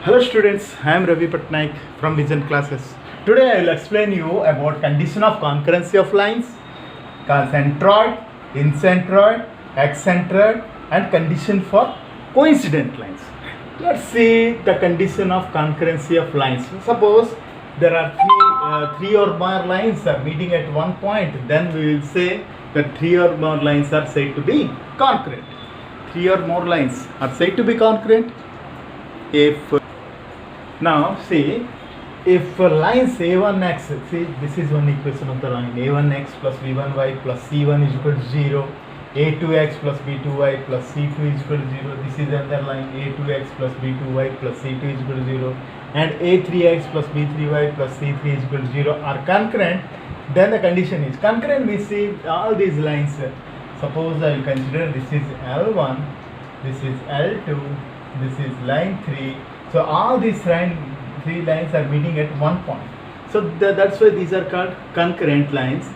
Hello students, I am Ravi Patnaik from Vision Classes. Today I will explain you about condition of concurrency of lines, centroid, incentroid, excentroid and condition for coincident lines. Let's see the condition of concurrency of lines. Suppose there are three or more lines are meeting at one point, then we will say that three or more lines are said to be concurrent. Three or more lines are said to be concurrent if now see if lines a1x, see this is one equation of the line a1x plus b1y plus c1 is equal to 0, a2x plus b2y plus c2 is equal to 0, this is another line a2x plus b2y plus c2 is equal to 0 and a3x plus b3y plus c3 is equal to 0 are concurrent, then the condition is concurrent. We see all these lines. Suppose I will consider this is L1, this is L2, this is line 3. So all these three lines are meeting at one point. So that's why these are called concurrent lines.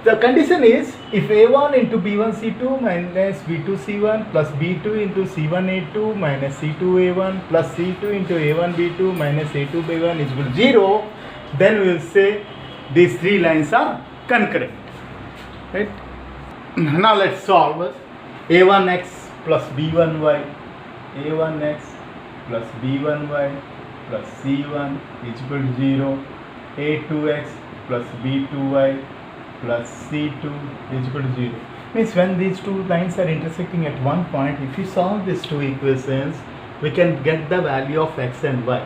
The condition is if A1 into B1C2 minus B2C1 plus B2 into C1A2 minus C2A1 plus C2 into A1B2 minus A2B1 is equal to 0, then we will say these three lines are concurrent. Right? Now let's solve a1x plus b1y, a1x plus b1y plus c1 is equal to 0, a2x plus b2y plus c2 is equal to 0. Means when these two lines are intersecting at one point, if you solve these two equations, we can get the value of x and y.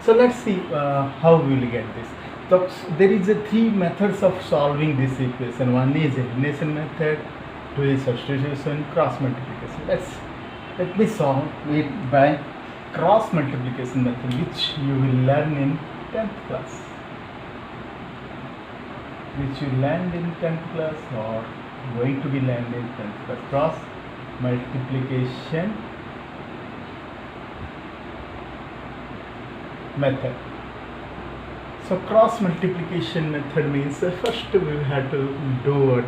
So let's see how we will get this. So there is three methods of solving this equation. One is elimination method, two is substitution, cross multiplication. Let me solve it by cross multiplication method, which you will learn in 10th class. Which you learned in 10th class or going to be learned in 10th class. Cross multiplication method. So cross multiplication method means first we have to do what?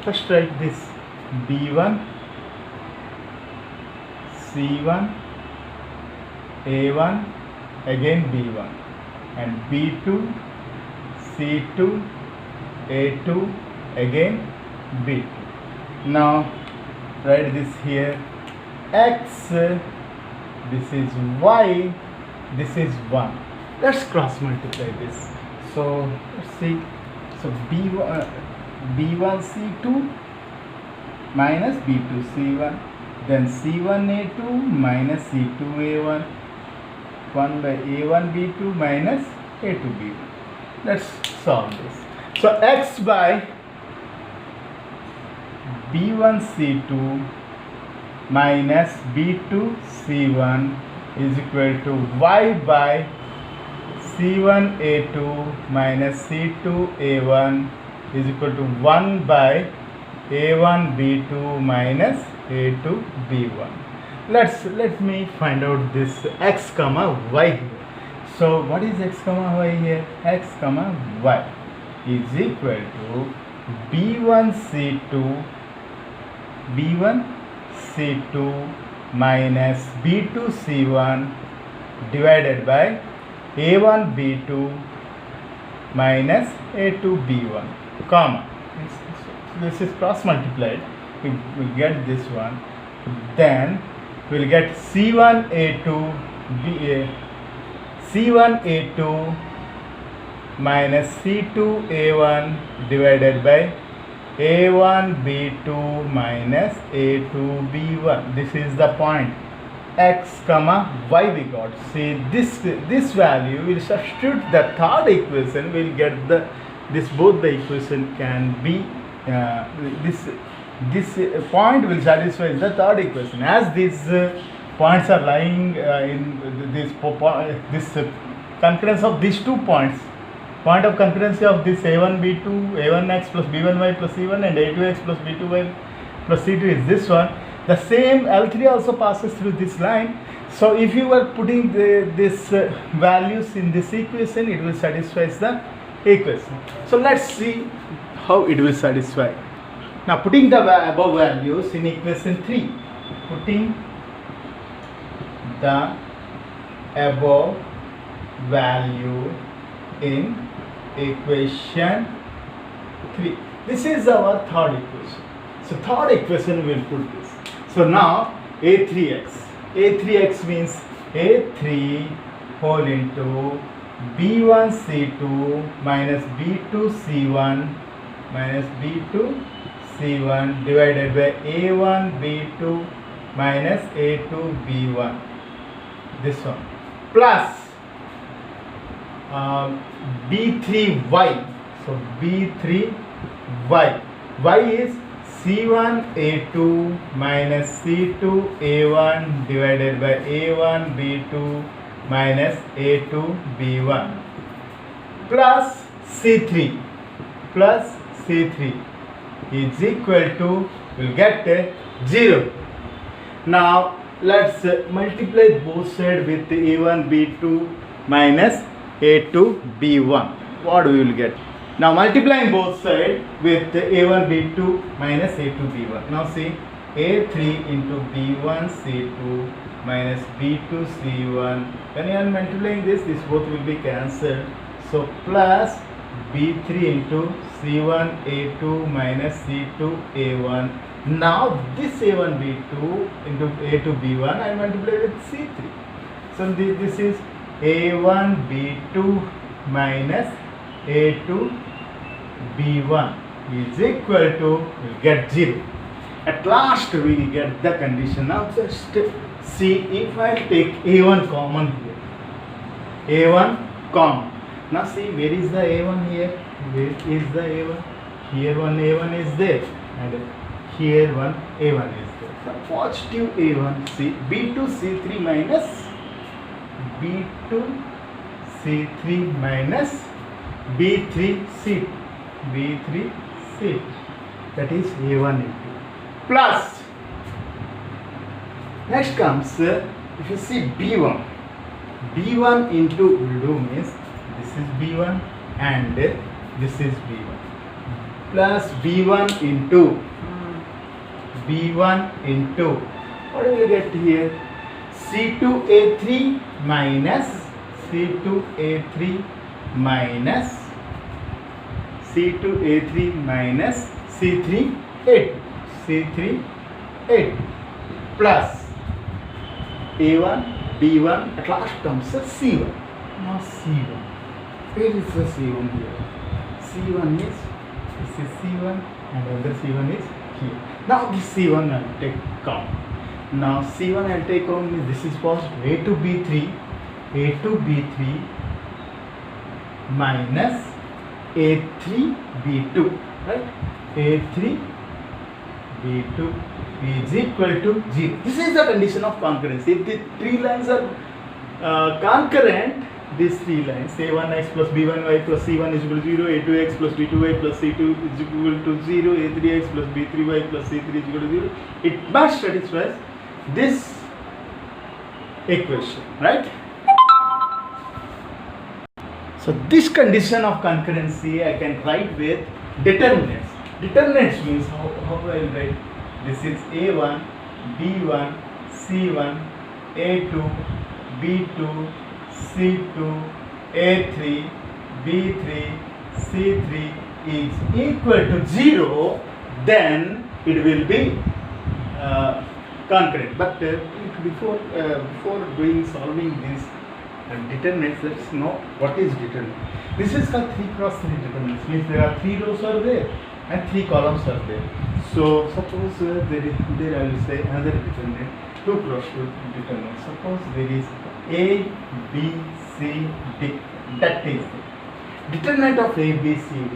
First write this b1, c1, a1, again b1 and b2, c2, a2, again b2. Now write this here x, this is y, this is 1. Let's cross multiply this. So let's see. So b1c2 minus b2c1, then c1a2 minus c2a1, 1 by a1b2 minus a2b1. Let's solve this. So x by b1c2 minus b2c1 is equal to y by c1a2 minus c2a1 is equal to 1 by a1b2 minus a2b1. Let me find out this x comma y here. So what is x comma y here? X comma y is equal to b1c2 minus b2c1 divided by a1b2 minus a2b1, comma. This is cross multiplied. We get this one. Then we will get c1a2 minus c2a1 divided by a1b2 minus a2b1. This is the point x comma y we got. See this value will substitute the third equation. We will get both the equation can be this point will satisfy the third equation. As these points are lying in this concurrence of these 2 points, point of concurrency of this a1b2, a1x plus b1y plus c1 and a2x plus b2y plus c2 is this one. The same L3 also passes through this line. So if you are putting this values in this equation, it will satisfy the equation. So let's see how it will satisfy. Now putting the above values in equation 3, putting the above value in equation 3. This is our third equation. So third equation we will put this. So now A3x means A3 whole into B1 C2 minus B2 C1 minus B2 C1 divided by A1 B2 minus A2 B1, this one, plus B3y. So B3y, y is C1 A2 minus C2 A1 divided by A1 B2 minus A2 B1 plus C3 is equal to, we'll get 0. Now let's multiply both sides with A1 B2 minus A2 B1. What we will get? Now multiplying both sides with A1 B2 minus A2 B1. Now see, A3 into B1 C2 minus B2 C1. When you are multiplying this both will be cancelled. So plus B3 into C1 A2 minus C2 A1. Now this A1 B2 into A2 B1 I multiply with C3. So this is A1 B2 minus A2 B1 is equal to, we'll get 0. At last we get the condition. Now just see, if I take A1 common here, A1 common. Now see, where is the A1 here? Where is the A1? Here one A1 is there and here one A1 is there. So positive A1, see, B2 C3 minus B2 C3 minus B3 C, that is A1 into plus. Next comes, if you see B1 into blue means this is B1 and this is B1 plus B1 into what do we get here? C2A3 minus C2A3 minus C3A2 plus A1 B1, at last comes a C1. Now C1, where is the C1 here? C1 is, this is C1 and other C1 is here. Now this C1 I will take count. Now C1 I will take count means this is positive. A2 B3 minus A3 B2, right? A3 B2 is equal to 0. This is the condition of concurrency. If the three lines are concurrent, these three lines, A1x plus B1y plus C1 is equal to 0, A2x plus B2y plus C2 is equal to 0, A3x plus B3y plus C3 is equal to 0, it must satisfy this equation, right? So this condition of concurrency I can write with determinants. Determinants means how I will write? This is A1, B1, C1, A2, B2, C2, A3, B3, C3 is equal to 0, then it will be concurrent. But before solving this determinants, let's know what is determinant. This is called 3 cross 3 determinants. Means there are 3 rows are there and 3 columns are there. So suppose there I will say another determinant, 2 cross 2 determinant. Suppose there is A, B, C, D. That is the determinant of A, B, C, D.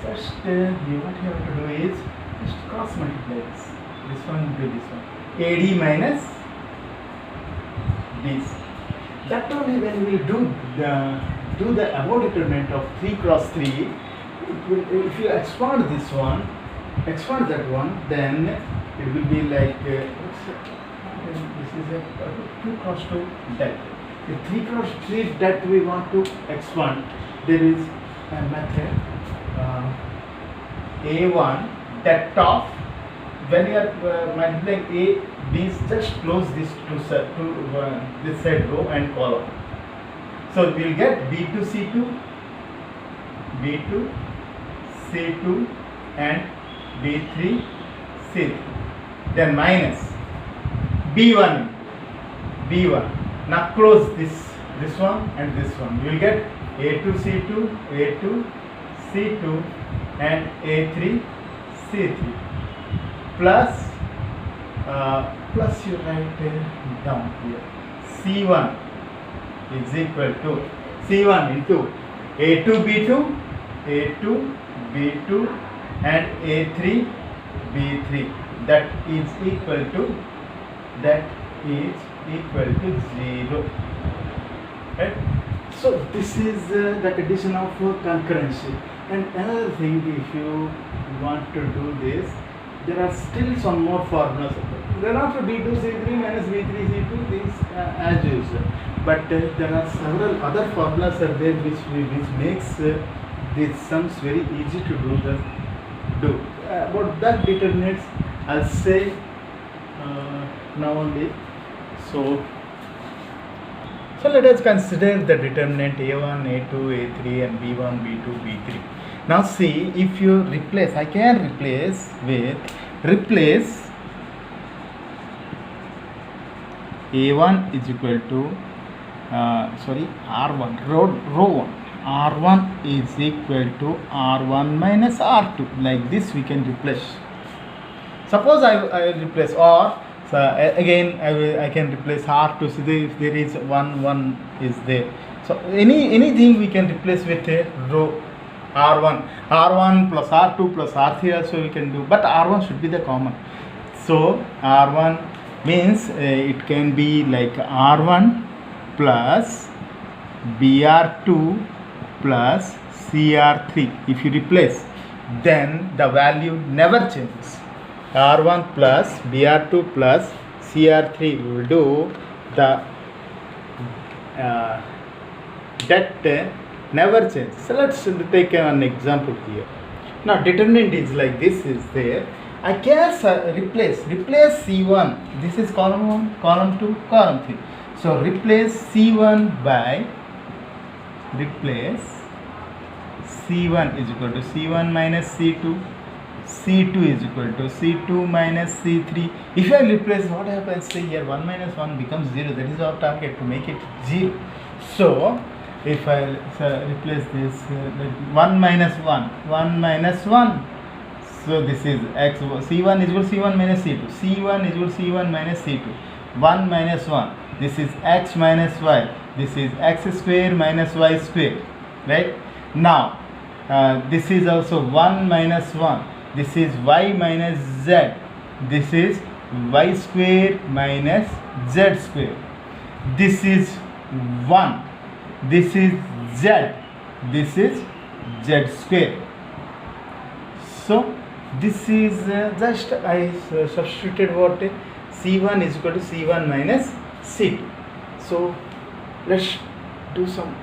Just what you have to do is just cross multiply this. This one to this one. AD minus this. That only when we do the above determinant of 3 cross 3, if you expand this one, expand that one, then it will be like this is a 2 cross 2 depth. The 3 cross 3 depth we want to expand. There is a method A1 depth of, when you are multiplying A, these just close this this side row and column. So we'll get B2 C2, B2 C2 and B3 C3. Then minus B1 B1. Now close this one and this one. You will get A2 C2, A2 C2 and A3 C3 plus plus you write down here. C1 is equal to C1 into A2 B2, A2 B2 and A3 B3. That is equal to 0. Right? So this is the condition of concurrency. And another thing, if you want to do this, there are still some more formulas. Then after B2 C3 minus B3 C2, this as usual. But there are several other formulas are there which makes these sums very easy to do. About that determinants, I'll say now only. So let us consider the determinant A1, A2, A3 and B1, B2, B3. Now see, if you replace, I can replace A1 is equal to R1, row 1. R1 is equal to R1 minus R2. Like this we can replace. Suppose I will replace, or again I can replace R2. So if there is 1 is there. So anything we can replace with a row R1 plus R2 plus R3 also we can do. But R1 should be the common. So R1 means it can be like R1 plus BR2 plus CR3. If you replace, then the value never changes. R1 plus BR2 plus CR3 we will do the that never changes. So let's take an example here. Now determinant is like this is there. I can replace C1. This is column 1, column 2, column 3. So replace C1 by C1 is equal to C1 minus C2. C2 is equal to C2 minus C3. If I replace, what happens? Say here 1 minus 1 becomes 0. That is our target, to make it 0. So if I replace this 1 minus 1. So this is x. C1 is equal to C1 minus C2. C1 is equal to C1 minus C2. 1 minus 1. This is x minus y. This is x square minus y square. Right? Now this is also 1 minus 1. This is y minus z. This is y square minus z square. This is 1. This is z. This is z square. So this is just I substituted what C1 is equal to C1 minus C2. So let's do some.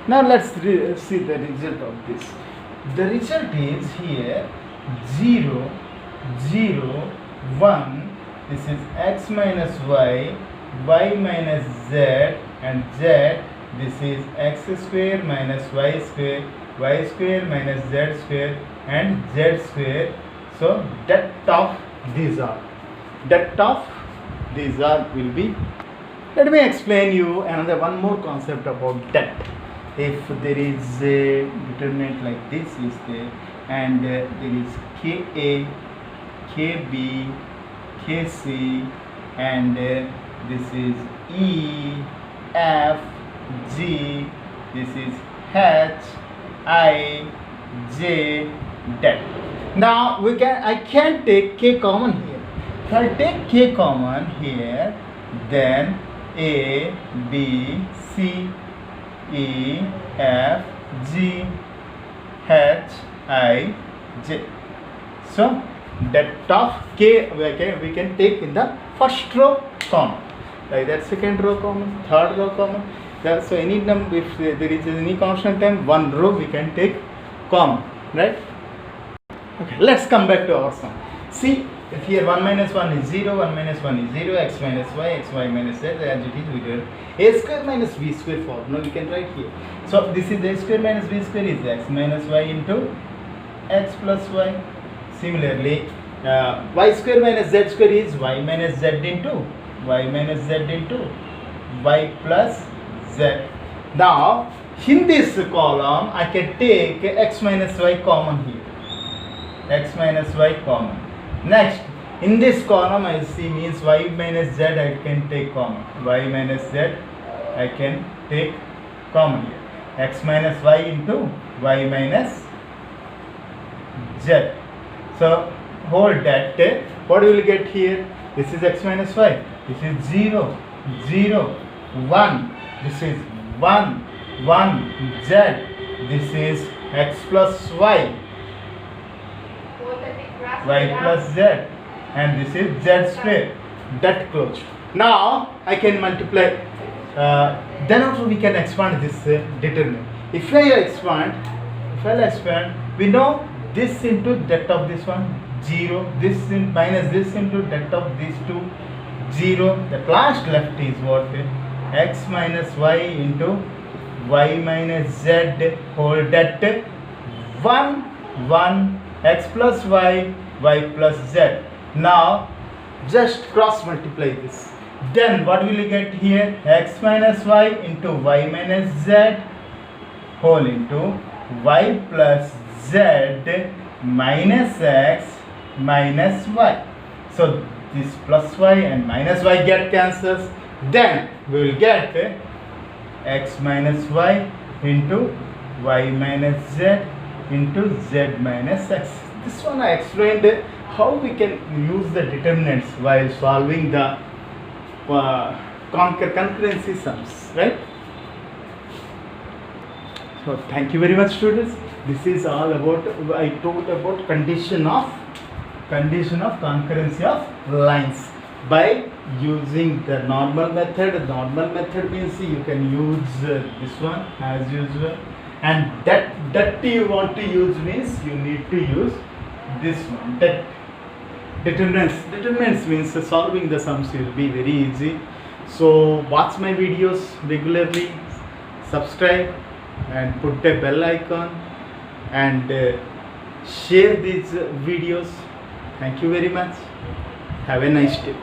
Now let's see the result of this. The result is here 0, 0, 1. This is x minus y, y minus z, and z. This is x square minus y square minus z square, and z square. So that of these are will be. Let me explain you one more concept about that. If there is a determinant like this is there, and there is Ka, Kb, Kc, and this is E, F, G, this is H, I, J, that. Now I can take K common here. If I take K common here, then A, B, C, E, F, G, H, I, J. So that of K we can take in the first row common. Like that, second row common, third row common. So any number, if there is any constant time, one row we can take common, right? Okay, let's come back to our sum. See, If here 1 minus 1 is 0, 1 minus 1 is 0, x minus y minus z, as it is written. A square minus b square formula we can write here. So this is a square minus b square is x minus y into x plus y. Similarly, y square minus z square is y minus z into y plus z. Now in this column I can take x minus y common here. X minus y common. Next, in this column I see means y minus z I can take common. Y minus z I can take common here. X minus y into y minus z. So hold that. What we will get here? This is x minus y. This is 0, 0, 1. This is 1, 1, z. This is x plus y plus z, and this is z square. That close. Now I can multiply. Then also we can expand this determinant. If I expand, we know this into that of this one 0. This in minus this into that of these two 0. The last left is what? X minus y into y minus z whole that 1, 1, x plus y plus z. Now just cross multiply this. Then what will you get here? X minus y into y minus z whole into y plus z minus x minus y. So this plus y and minus y get cancels. Then we will get x minus y into y minus z into z minus x. This one I explained how we can use the determinants while solving the concurrency sums, right? So thank you very much, students. This is all about, I told about condition of concurrency of lines by using the normal method. Normal method means you can use this one as usual, and that you want to use means you need to use this one. That determinants means solving the sums will be very easy. So watch my videos regularly, subscribe and put a bell icon, and share these videos. Thank you very much. Have a nice day.